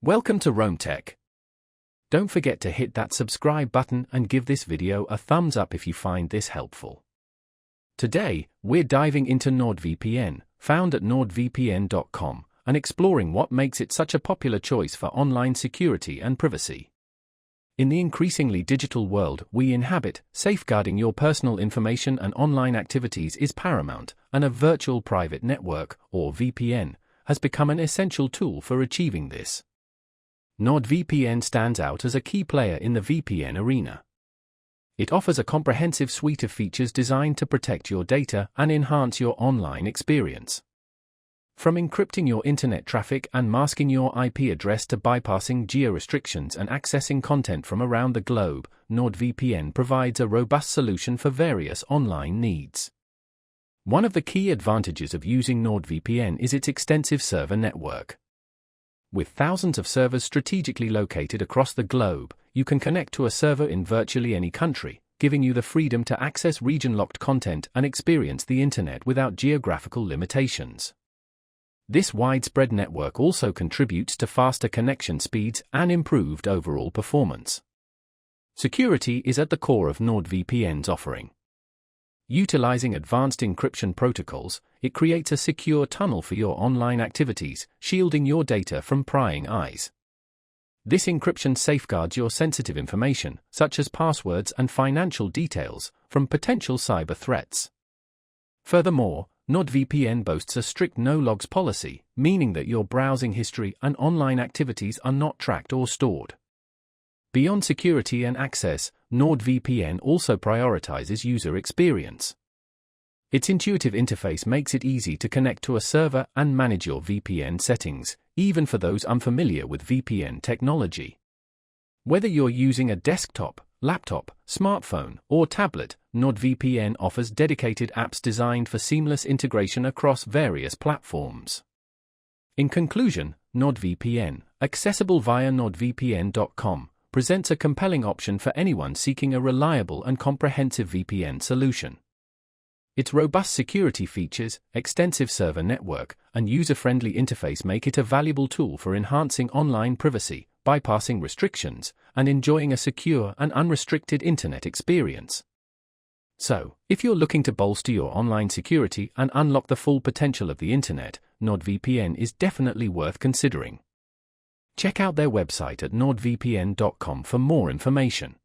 Welcome to Rome Tech. Don't forget to hit that subscribe button and give this video a thumbs up if you find this helpful. Today, we're diving into NordVPN, found at nordvpn.com, and exploring what makes it such a popular choice for online security and privacy. In the increasingly digital world we inhabit, safeguarding your personal information and online activities is paramount, and a virtual private network, or VPN, has become an essential tool for achieving this. NordVPN stands out as a key player in the VPN arena. It offers a comprehensive suite of features designed to protect your data and enhance your online experience. From encrypting your internet traffic and masking your IP address to bypassing geo-restrictions and accessing content from around the globe, NordVPN provides a robust solution for various online needs. One of the key advantages of using NordVPN is its extensive server network. With thousands of servers strategically located across the globe, you can connect to a server in virtually any country, giving you the freedom to access region-locked content and experience the internet without geographical limitations. This widespread network also contributes to faster connection speeds and improved overall performance. Security is at the core of NordVPN's offering. Utilizing advanced encryption protocols, it creates a secure tunnel for your online activities, shielding your data from prying eyes. This encryption safeguards your sensitive information, such as passwords and financial details, from potential cyber threats. Furthermore, NordVPN boasts a strict no-logs policy, meaning that your browsing history and online activities are not tracked or stored. Beyond security and access, NordVPN also prioritizes user experience. Its intuitive interface makes it easy to connect to a server and manage your VPN settings, even for those unfamiliar with VPN technology. Whether you're using a desktop, laptop, smartphone, or tablet, NordVPN offers dedicated apps designed for seamless integration across various platforms. In conclusion, NordVPN, accessible via nordvpn.com, presents a compelling option for anyone seeking a reliable and comprehensive VPN solution. Its robust security features, extensive server network, and user-friendly interface make it a valuable tool for enhancing online privacy, bypassing restrictions, and enjoying a secure and unrestricted internet experience. So, if you're looking to bolster your online security and unlock the full potential of the internet, NordVPN is definitely worth considering. Check out their website at nordvpn.com for more information.